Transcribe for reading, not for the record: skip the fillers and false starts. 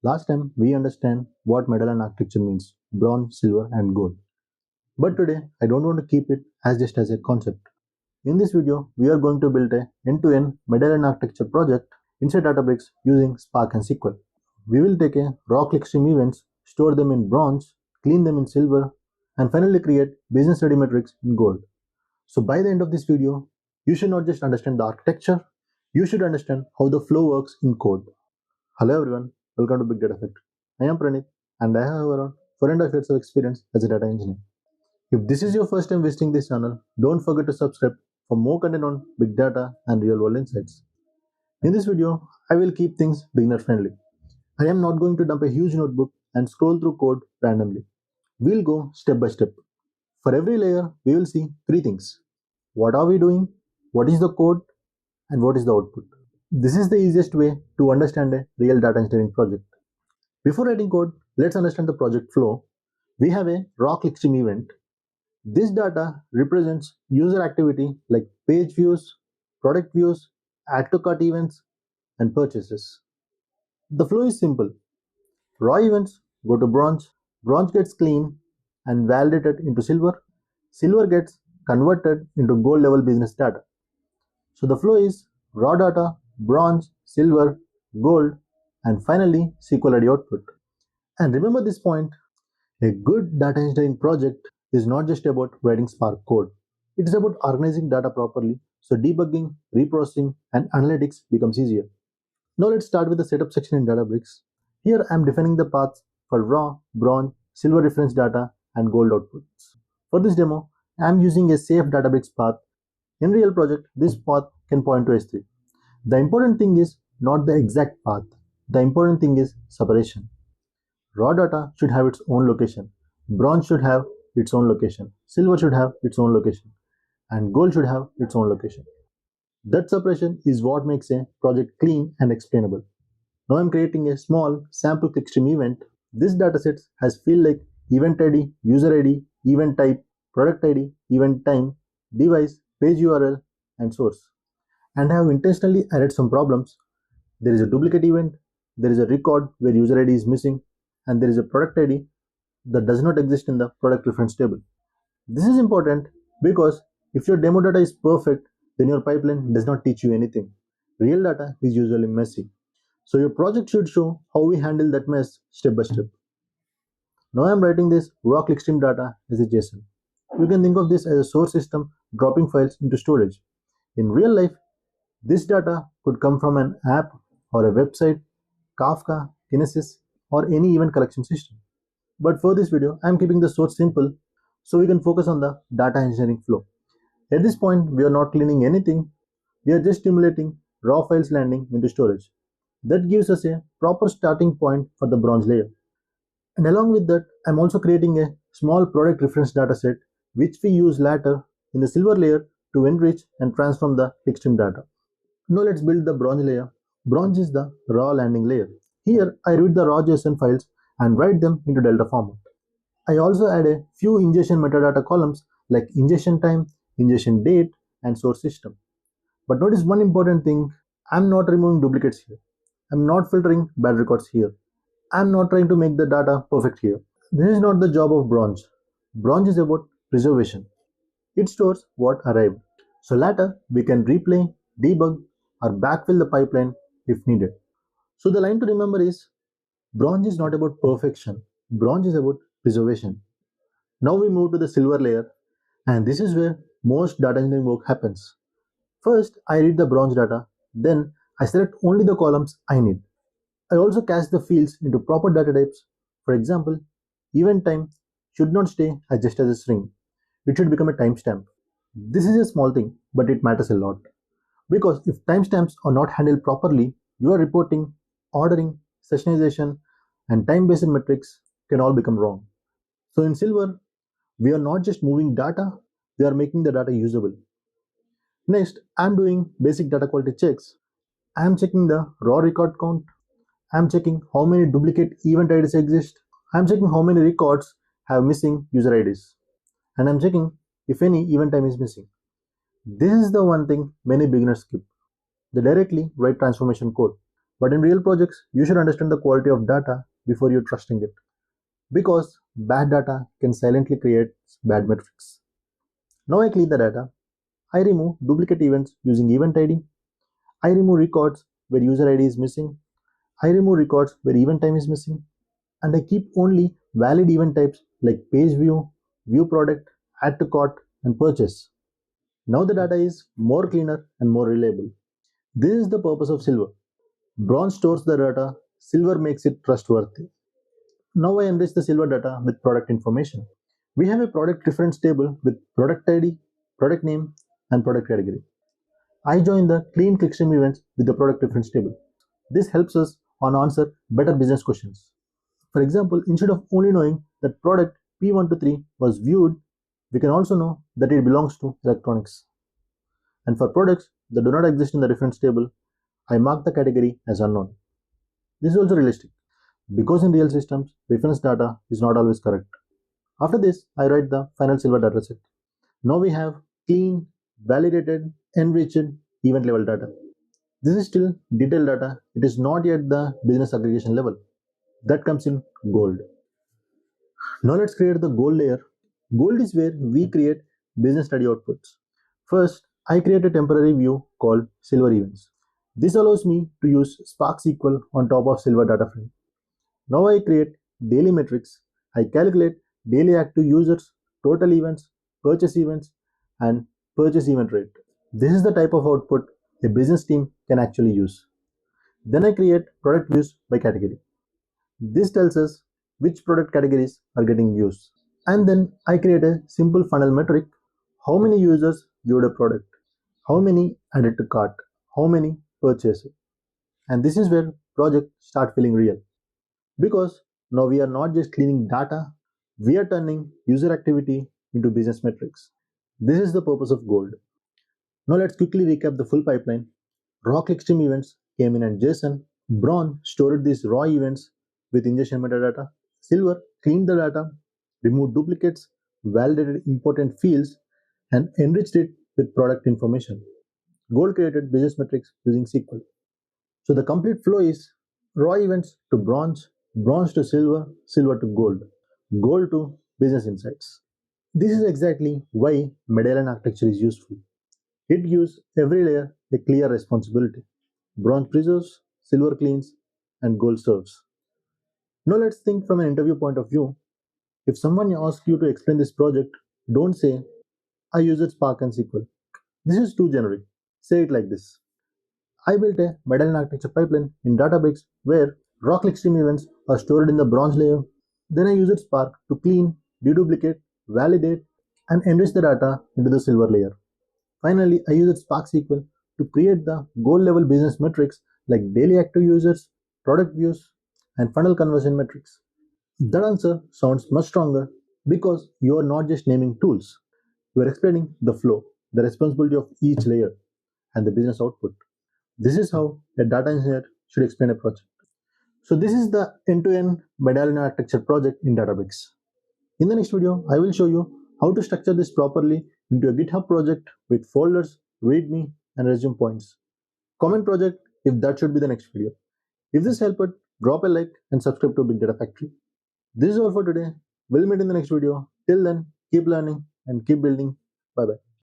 Last time we understand what Medallion Architecture means, bronze, silver and gold. But today I don't want to keep it as just as a concept. In this video, we are going to build a end-to-end Medallion Architecture project inside Databricks using Spark and SQL. We will take a raw clickstream events, store them in bronze, clean them in silver, and finally create business-ready metrics in gold. So by the end of this video, you should not just understand the architecture, you should understand how the flow works in code. Hello everyone, welcome to Big Data Factory. I am Pranit and I have around 4.5 years of experience as a data engineer. If this is your first time visiting this channel, don't forget to subscribe for more content on big data and real world insights. In this video, I will keep things beginner friendly. I am not going to dump a huge notebook and scroll through code randomly. We'll go step by step. For every layer, we will see three things. What are we doing? What is the code? And what is the output? This is the easiest way to understand a real data engineering project. Before writing code, let's understand the project flow. We have a raw clickstream event. This data represents user activity like page views, product views, add to cart events, and purchases. The flow is simple. Raw events go to bronze, bronze gets cleaned and validated into silver, silver gets converted into gold level business data. So the flow is raw data, bronze, silver, gold, and finally SQL ready output. And remember this point, a good data engineering project is not just about writing Spark code. It is about organizing data properly so debugging, reprocessing, and analytics becomes easier. Now let's start with the setup section in Databricks. Here I am defining the paths for raw, bronze, silver reference data, and gold outputs. For this demo, I am using a safe Databricks path. In real project, this path can point to S3. The important thing is not the exact path. The important thing is separation. Raw data should have its own location. Bronze should have its own location. Silver should have its own location. And gold should have its own location. That separation is what makes a project clean and explainable. Now I'm creating a small sample clickstream event. This dataset has field like event ID, user ID, event type, product ID, event time, device, page URL, and source. And I have intentionally added some problems. There is a duplicate event, there is a record where user ID is missing, and there is a product ID that does not exist in the product reference table. This is important because if your demo data is perfect, then your pipeline does not teach you anything. Real data is usually messy. So your project should show how we handle that mess step by step. Now I am writing this raw clickstream data as a JSON. You can think of this as a source system dropping files into storage. In real life, this data could come from an app or a website, Kafka, Kinesis, or any event collection system. But for this video, I am keeping the source simple so we can focus on the data engineering flow. At this point, we are not cleaning anything. We are just simulating raw files landing into storage. That gives us a proper starting point for the bronze layer. And along with that, I'm also creating a small product reference dataset which we use later in the silver layer to enrich and transform the clickstream data. Now let's build the bronze layer. Bronze is the raw landing layer. Here I read the raw JSON files and write them into Delta format. I also add a few ingestion metadata columns like ingestion time, ingestion date, and source system. But notice one important thing, I'm not removing duplicates here. I'm not filtering bad records here. I'm not trying to make the data perfect here. This is not the job of bronze. Bronze is about preservation. It stores what arrived. So later we can replay, debug, or backfill the pipeline if needed. So the line to remember is, bronze is not about perfection. Bronze is about preservation. Now we move to the silver layer, and this is where most data engineering work happens. First, I read the bronze data, then I select only the columns I need. I also cast the fields into proper data types. For example, event time should not stay as just as a string. It should become a timestamp. This is a small thing, but it matters a lot. Because if timestamps are not handled properly, your reporting, ordering, sessionization, and time-based metrics can all become wrong. So in Silver, we are not just moving data, we are making the data usable. Next, I'm doing basic data quality checks. I'm checking the raw record count. I'm checking how many duplicate event IDs exist. I'm checking how many records have missing user IDs. And I'm checking if any event time is missing. This is the one thing many beginners skip. They directly write transformation code. But in real projects, you should understand the quality of data before you trusting it. Because bad data can silently create bad metrics. Now I clean the data. I remove duplicate events using event ID. I remove records where user ID is missing. I remove records where event time is missing. And I keep only valid event types like page view, view product, add to cart, and purchase. Now the data is more cleaner and more reliable. This is the purpose of Silver. Bronze stores the data, Silver makes it trustworthy. Now I enrich the Silver data with product information. We have a product reference table with product ID, product name, and product category. I join the clean clickstream events with the product reference table. This helps us on answer better business questions. For example, instead of only knowing that product P123 was viewed, we can also know that it belongs to electronics. And for products that do not exist in the reference table, I mark the category as unknown. This is also realistic because in real systems, reference data is not always correct. After this, I write the final Silver dataset. Now we have clean, validated, enriched, event level data. This is still detailed data. It is not yet the business aggregation level. That comes in gold. Now let's create the gold layer. Gold is where we create business study outputs. First, I create a temporary view called Silver Events. This allows me to use Spark SQL on top of Silver data frame. Now I create daily metrics. I calculate daily active users, total events, and purchase event rate. This is the type of output a business team can actually use. Then I create product views by category. This tells us which product categories are getting views. And then I create a simple funnel metric. How many users viewed a product? How many added to cart? How many purchased? And this is where projects start feeling real. Because now we are not just cleaning data, we are turning user activity into business metrics. This is the purpose of Gold. Now let's quickly recap the full pipeline. Raw clickstream events came in at JSON. Bronze stored these raw events with ingestion metadata. Silver cleaned the data, removed duplicates, validated important fields, and enriched it with product information. Gold created business metrics using SQL. So the complete flow is raw events to bronze, bronze to silver, silver to gold, gold to business insights. This is exactly why Medallion architecture is useful. It gives every layer a clear responsibility. Bronze preserves, silver cleans, and gold serves. Now let's think from an interview point of view. If someone asks you to explain this project, don't say, I used Spark and SQL. This is too generic. Say it like this. I built a Medallion architecture pipeline in Databricks where raw clickstream events are stored in the bronze layer. Then I used Spark to clean, deduplicate, validate, and enrich the data into the silver layer. Finally, I used Spark SQL to create the gold level business metrics like daily active users, product views, and funnel conversion metrics. That answer sounds much stronger because you are not just naming tools, you are explaining the flow, the responsibility of each layer, and the business output. This is how a data engineer should explain a project. So this is the end-to-end Medallion architecture project in Databricks. In the next video, I will show you how to structure this properly into a GitHub project with folders, README, and resume points. Comment project if that should be the next video. If this helped, drop a like and subscribe to Big Data Factory. This is all for today. We'll meet in the next video. Till then, keep learning and keep building. Bye bye.